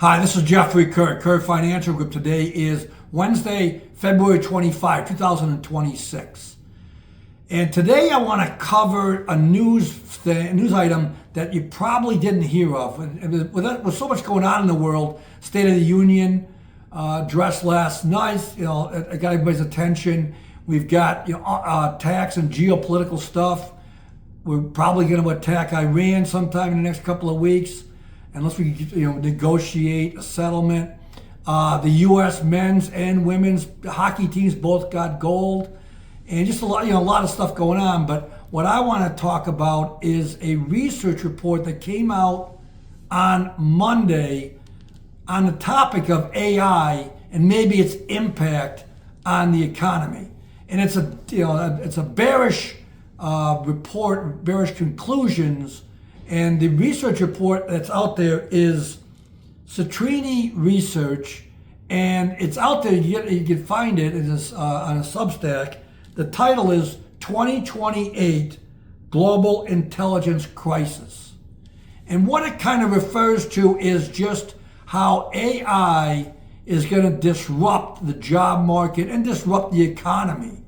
Hi, this is Jeffrey Kerr Financial Group. Today is Wednesday, February 25, 2026. And today I want to cover a news item that you probably didn't hear of. And with so much going on in the world, State of the Union address last night, it got everybody's attention. We've got tax and geopolitical stuff. We're probably going to attack Iran sometime in the next couple of weeks, unless we negotiate a settlement. The U.S. men's and women's hockey teams both got gold, and just a lot of stuff going on. But what I want to talk about is a research report that came out on Monday on the topic of AI and maybe its impact on the economy. And it's a bearish report, bearish conclusions. And the research report that's out there is Citrini Research, and it's out there. You can find it. It is on a Substack. The title is 2028 Global Intelligence Crisis. And what it kind of refers to is just how AI is going to disrupt the job market and disrupt the economy.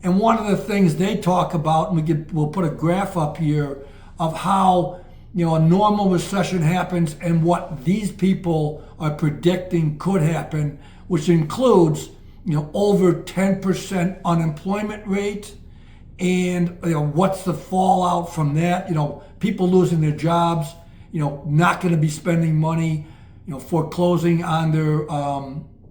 And one of the things they talk about, and we'll put a graph up here of how a normal recession happens and what these people are predicting could happen, which includes over 10% unemployment rate, and what's the fallout from that? People losing their jobs, not going to be spending money, foreclosing on their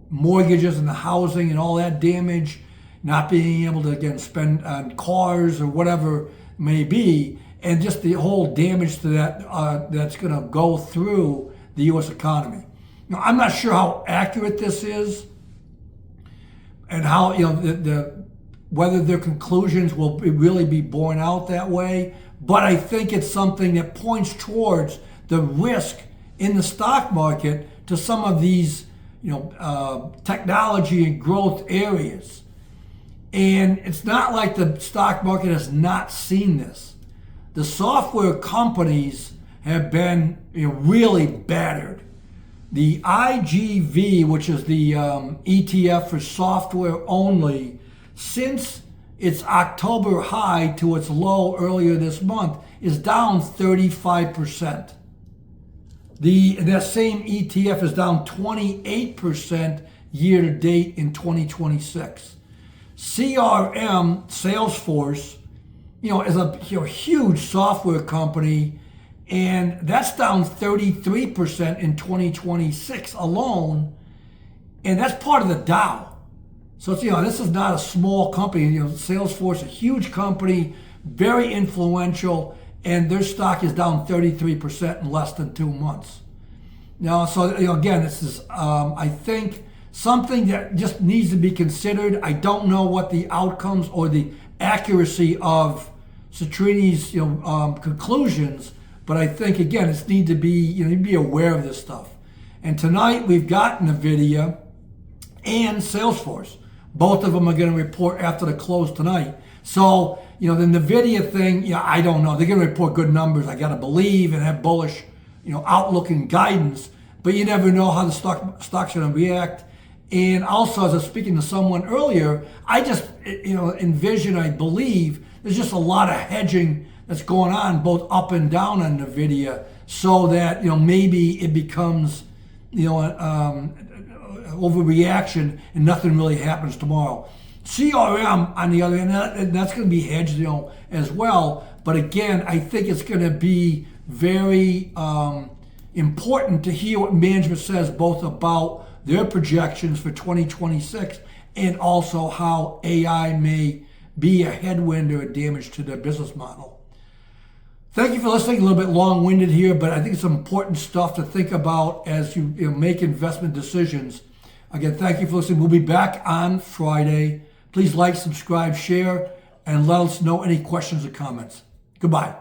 mortgages and the housing and all that damage, not being able to again spend on cars or whatever it may be. And just the whole damage to that that's going to go through the U.S. economy. Now, I'm not sure how accurate this is, and how whether their conclusions will really be borne out that way. But I think it's something that points towards the risk in the stock market to some of these technology and growth areas. And it's not like the stock market has not seen this. The software companies have been really battered. The IGV, which is the ETF for software only, since its October high to its low earlier this month, is down 35%. That same ETF is down 28% year to date in 2026. CRM, Salesforce, is a huge software company, and that's down 33% in 2026 alone, and that's part of the Dow. So it's, this is not a small company. Salesforce, a huge company, very influential, and their stock is down 33% in less than 2 months. Now, so again, this is I think something that just needs to be considered. I don't know what the outcomes or the accuracy of Citrini's conclusions, but I think again it's need to be aware of this stuff. And tonight we've got Nvidia and Salesforce. Both of them are going to report after the close tonight. So the Nvidia thing, I don't know. They're going to report good numbers, I got to believe, and have bullish outlook and guidance. But you never know how the stock's going to react. And also, as I was speaking to someone earlier, I just envision, I believe, there's just a lot of hedging that's going on both up and down on Nvidia, so that maybe it becomes overreaction and nothing really happens tomorrow. CRM, on the other hand, that's going to be hedged as well. But again, I think it's going to be very important to hear what management says both about their projections for 2026 and also how AI may be a headwind or a damage to their business model. Thank you for listening. A little bit long-winded here, but I think it's some important stuff to think about as you make investment decisions. Again, thank you for listening. We'll be back on Friday. Please like, subscribe, share, and let us know any questions or comments. Goodbye.